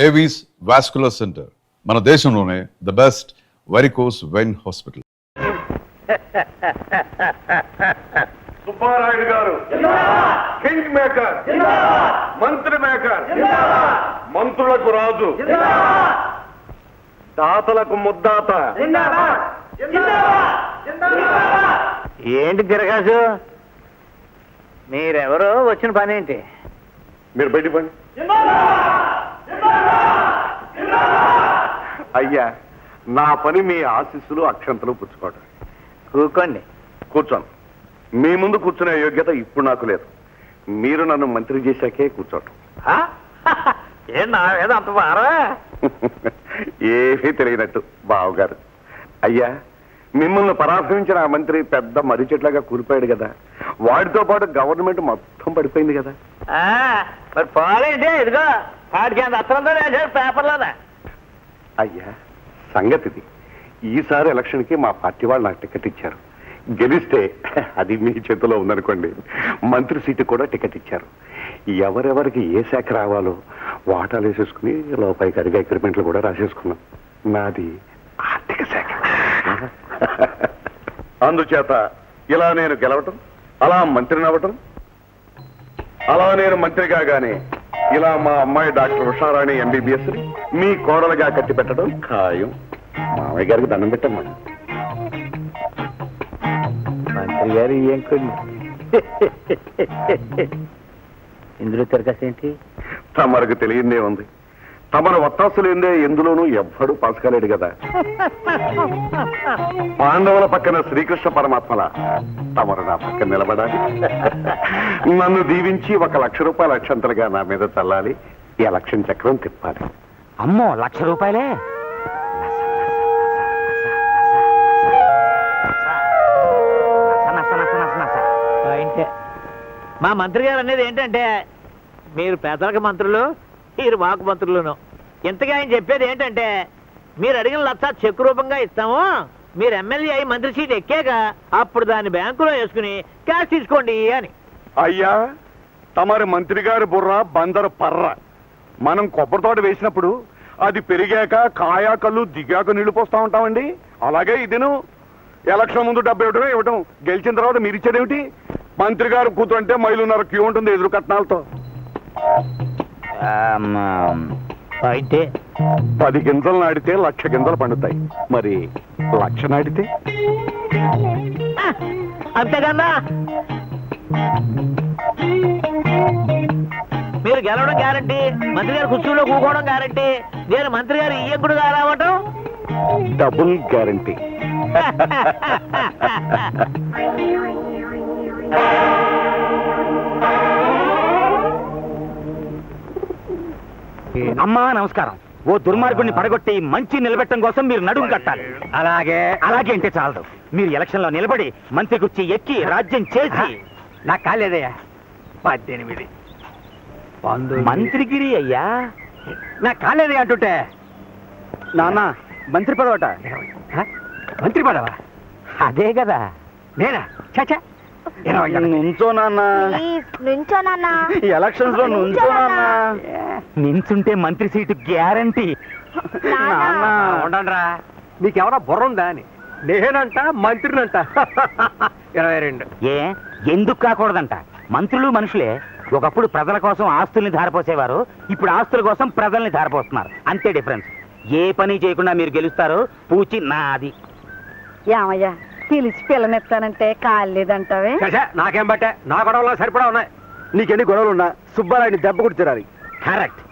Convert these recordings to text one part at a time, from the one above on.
Avis vascular centre మన దేశంలోనే the best varicose vein hospital. Subbarayudu గారు కింగ్ మేకర్, మంత్రి మేకర్, మంత్రులకు రాజు, దాతలకు ముద్దాత. ఏంటి తిరగాసు, మీరెవరో వచ్చిన పని ఏంటి? మీరు బయట పని. అయ్యా, నా పని మీ ఆశీస్సులు అక్షంతలు పుచ్చుకోవడం. కూకోండి. కూర్చోను. మీ ముందు కూర్చునే యోగ్యత ఇప్పుడు నాకు లేదు. మీరు నన్ను మంత్రి చేశాకే కూర్చోటం. ఏం నా ఏదో అంత బారా? ఏమీ తెలియనట్టు బావగారు. అయ్యా, మిమ్మల్ని పరామర్శించిన ఆ మంత్రి పెద్ద మర్రి చెట్లాగా కూలిపోయాడు కదా, వాడితో పాటు గవర్నమెంట్ మొత్తం పడిపోయింది కదా. మరి పోలేంటి, ఇదిగో వాడికి అంత అత్రంతో పేపర్లోనే. అయ్యా, సంగతిది ఈసారి ఎలక్షన్కి మా పార్టీ వాళ్ళు నాకు టికెట్ ఇచ్చారు. గెలిస్తే అది మీ చేతిలో ఉందనుకోండి, మంత్రి సీటు కూడా టికెట్ ఇచ్చారు. ఎవరెవరికి ఏ శాఖ రావాలో వాటాలు వేసేసుకుని లోపలికి అడిగే అగ్రిమెంట్లు కూడా రాసేసుకున్నాం. నాది ఆర్థిక శాఖ. అందుచేత ఇలా నేను గెలవటం, అలా మంత్రిని అవ్వటం, అలా నేను మంత్రి కాగానే ఇలా మా అమ్మాయి డాక్టర్ ఉషారాణి MBBS మీ కోడలుగా కట్టి పెట్టడం ఖాయం. మామయ్య గారికి దండం పెట్టమ్మా. మంత్రి గారు ఏం కొన్ని ఇందులో తిరగసేంటి? తమరకు తెలియదే ఉంది. తమను వత్తాసు లేదే ఎందులోనూ ఎవ్వడూ పాస్ కాలేడు కదా. పాండవుల పక్కన శ్రీకృష్ణ పరమాత్మల తమరు నా పక్కన నిలబడాలి. నన్ను దీవించి 1 లక్ష రూపాయల అక్షంతలుగా నా మీద చల్లాలి. ఈ ఎలక్షన్ చక్రం తిప్పాలి. అమ్మో, 1,00,000 రూపాయలే? మా మంత్రి గారు అనేది ఏంటంటే, మీరు పేదలకు మంత్రులు, మీరు మాకు మంత్రులను. ఇంతగా ఆయన చెప్పేది ఏంటంటే, మీరు అడిగిన 1,00,000 చెక్ రూపంగా ఇస్తాము, మీరు ఎమ్మెల్యే అయి మంత్రి సీట్ ఎక్కాక అప్పుడు దాన్ని బ్యాంకులో వేసుకుని క్యాష్ తీసుకోండి అని. అయ్యా, తమరి మంత్రి గారి బుర్ర బందరు పర్ర. మనం కొబ్బరి తోట వేసినప్పుడు అది పెరిగాక కాయా కళ్ళు దిగాక నీళ్లు పోస్తా ఉంటామండి. అలాగే ఇదేను ఎలక్షన్ ముందు 70 ఇవ్వటం, గెలిచిన తర్వాత మీరు ఇచ్చేదేమిటి? మంత్రి గారు కూతురు అంటే మైలున్నర క్యూ ఉంటుంది ఎదురు కట్నాలతో. అయితే 10 గింజలు నాటితే 1,00,000 గింజలు పండుతాయి. మరి 1,00,000 నాటితే అంతేకన్నా. మీరు గెలవడం గ్యారంటీ, మంత్రి గారు కుర్చీలో కూకోవడం గ్యారంటీ, నేను మంత్రి గారు ఇయ్యకుడుగా రావటం డబుల్ గ్యారంటీ. అమ్మా నమస్కారం. ఓ దుర్మార్గుడిని పడగొట్టి మంచి నిలబెట్టడం కోసం మీరు నడుము కట్టాలి. అలాగే అంటే చాలదు, మీరు ఎలక్షన్ లో నిలబడి మంత్రి కుర్చీ ఎక్కి రాజ్యం చేసి. నాకు కాలేదయ్యా. 18 మంత్రిగిరి అయ్యా, నాకు కాలేదే అంటుంటే. నాన్న, మంత్రి పదవట. మంత్రి పదవా? అదే కదా. నేనా? చచ్చా, నుంచో నాన్న. ఎలక్షన్స్ లో నుంచో నాన్న. నించుంటే మంత్రి సీటు గ్యారంటీ. ఉండండిరా, మీకెవరా బుర్ర ఉందా అని. నేనంట మంత్రినంట. 22. ఎందుకు కాకూడదంట? మంత్రులు మనుషులే. ఒకప్పుడు ప్రజల కోసం ఆస్తుల్ని ధారపోసేవారు, ఇప్పుడు ఆస్తుల కోసం ప్రజల్ని ధారపోస్తున్నారు. అంతే డిఫరెన్స్. ఏ పని చేయకుండా మీరు గెలుస్తారు. పూచి నాది. ఏమయ్యా, పిలిచి పిల్లనెత్తానంటే కాలేదంటావే? నాకేం బట్టే, నా గొడవలో సరిపడా ఉన్నాయి. నీకెన్ని గొడవలున్నా సుబ్బారాయుడిని దెబ్బ కొట్టి తిరాలి. కరెక్ట్.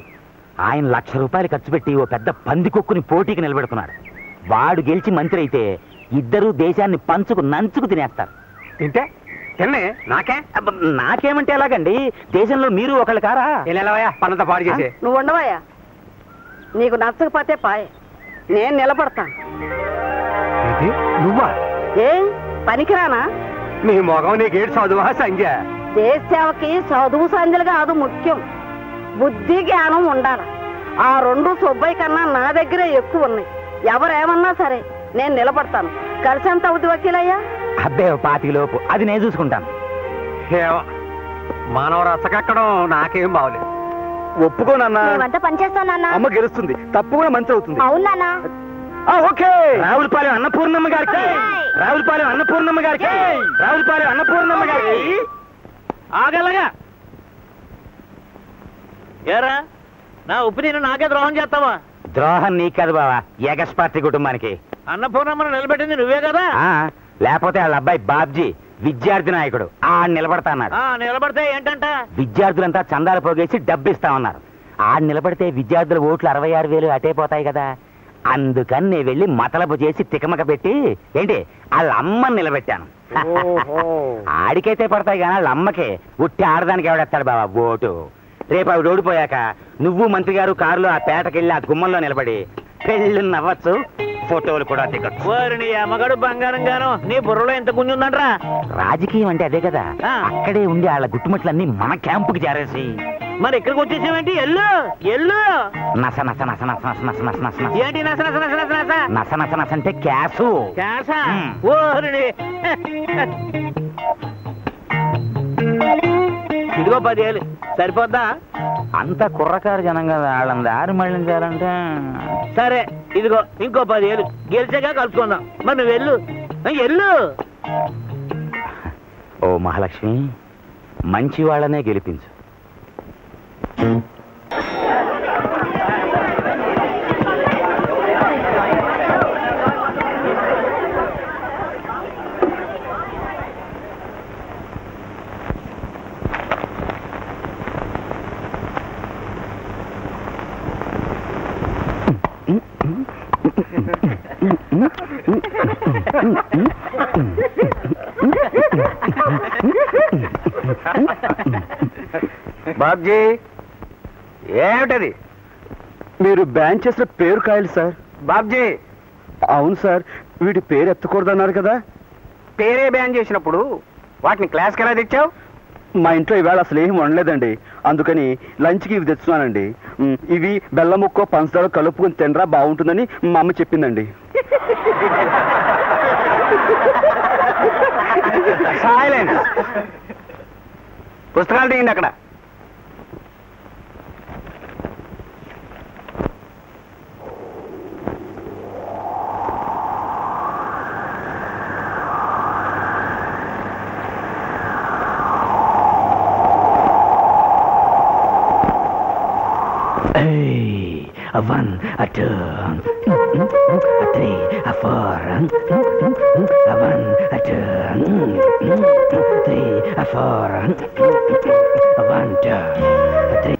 ఆయన 1,00,000 రూపాయలు ఖర్చు పెట్టి ఓ పెద్ద పందికొక్కుని పోటీకి నిలబెడుతున్నాడు. వాడు గెలిచి మంత్రి అయితే ఇద్దరు దేశాన్ని పంచుకు నంచుకు తినేస్తారు. తింటే తిన్నే నాకేమంటే ఎలాగండి? దేశంలో మీరు ఒకళ్ళు కారా? పనంతా పాడు చేసి నువ్వు ఉండవయ్యా. నీకు నచ్చకపోతే పాయే, నేను నిలబడతాను. నువ్వా? ఏ పనికిరానా? నీ మొగం నీకేడు చదువా సంఖ్య? దేశ సేవకి చదువు సంధ్యలు కాదు ముఖ్యం, బుద్ధి జ్ఞానం ఉండాలి. ఆ 2 సుబ్బయ్య కన్నా నా దగ్గరే ఎక్కువ ఉన్నాయి. ఎవరేమన్నా సరే నేను నిలబడతాను. కలిసి ఎంత అవుతుంది వకీలయ్యా? అబ్బే 25 లోపు, అది నేను చూసుకుంటాను. మనం రచ్చకెక్కడం నాకేం బాగలేదు. ఒప్పుకోనన్నా. మేమంతా పనిచేస్తాం నాన్న. అమ్మ గెలుస్తుంది, తప్పు కూడా మంచి అవుతుంది. అవును నాన్న. ఓకే. రావులపాలెం అన్నపూర్ణమ్మ గారికి, రావులపాలెం అన్నపూర్ణమ్మ గారికి, రావులపాలెం అన్నపూర్ణమ్మ గారికి. ఆగలగా ఏరా, నా ఉప్పు నేను నాకే ద్రోహం చేస్తావా? ద్రోహం నీకు కాదు బావా, ఎగస్ పార్టీ కుటుంబానికి. అన్నపూర్ణమ్మను నిలబెట్టింది నువ్వే కదా. లేకపోతే వాళ్ళ అబ్బాయి బాబ్జీ విద్యార్థి నాయకుడు నిలబడతా అన్నాడు. నిలబడితే ఏంటంట? విద్యార్థులంతా చందాలు పోగేసి డబ్బిస్తామన్నారు. నిలబడితే విద్యార్థుల ఓట్లు 66,000 అటే పోతాయి కదా. అందుకని నేను వెళ్ళి మతలబు చేసి తికమక పెట్టి ఏంటి వాళ్ళ అమ్మని నిలబెట్టాను. ఆడికైతే పడతాయి కానీ వాళ్ళ అమ్మకి ఉట్టి ఆడదానికి ఎవడెత్తాడు బాబా ఓటు. రేపు అవి ఓడిపోయాక నువ్వు మంత్రి గారు కారులో ఆ పేటకెళ్ళి ఆ గుమ్మంలో నిలబడి పెళ్ళి నవ్వచ్చు, ఫోటోలు కూడా దిగొచ్చు. నీ అమ్మగాడు బంగారం గాను, నీ బుర్రలో ఎంత గుంజుందంట్రా. రాజకీయం అంటే అదే కదా. అక్కడే ఉండి వాళ్ళ గుట్టుమట్లన్నీ మన క్యాంపుకి జారేసి మరి ఇక్కడికి వచ్చేసావేంటి? ఎల్లు ఎల్లు. నస నస నస నస నస నస నస నస నస. ఏంటి నస నస నస నస నస? నస నస నస అంటే క్యాసు. క్యాసా? మ్. ఓరిని. ఇదిగో 10,000 సరిపోద్దా? అంత కుర్రకారు జనం కదా, వాళ్ళని దారి మళ్ళించాలంటే. సరే ఇదిగో ఇంకో 10,000 గెలిచాక కలుసుకుందాం. మరి నువ్వు వెళ్ళు ఎల్లు. ఓ మహాలక్ష్మి, మంచి వాళ్ళనే గెలిపించు. బాబ్జీ, ఏమిటది? మీరు బ్యాన్ చేసిన పేరు కాయలు సార్. బాబ్జీ, అవును సార్, వీటి పేరు ఎత్తకూడదన్నారు కదా. పేరే బ్యాన్ చేసినప్పుడు వాటిని క్లాస్కి ఎలా తెచ్చావు? మా ఇంట్లో ఈవేళ అసలు ఏం వండలేదండి, అందుకని లంచ్కి ఇవి తెచ్చున్నానండి. ఇవి బెల్లం ముక్కో పంచదార కలుపుకొని తినరా బాగుంటుందని మా అమ్మ చెప్పిందండి. సైలెన్స్. పుస్తకాలు తీయండి అక్కడ. A 1, a 2, a 3, a 4, a 1, a 2, 3, a 4, a 1, 2, a 3.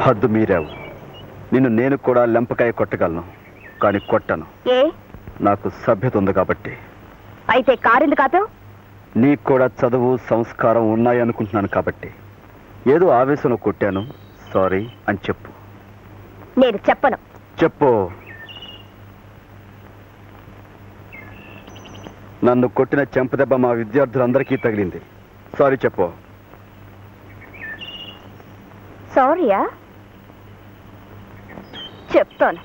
హద్దు మీరావు. నిన్ను నేను కూడా లెంపకాయ కొట్టగలను, కానీ కొట్టను. ఏ నాకు సభ్యత ఉంది కాబట్టి. అయితే కారింది కాపావు? నీకు కూడా చదువు సంస్కారం ఉన్నాయనుకుంటున్నాను కాబట్టి. ఏదో ఆవేశంలో కొట్టాను, సారీ అని చెప్పు. నేను చెప్పను. చెప్పు. నన్ను కొట్టిన చెంపదెబ్బ మా విద్యార్థులందరికీ తగిలింది, సారీ చెప్పు. సారీయా? చెప్తాను.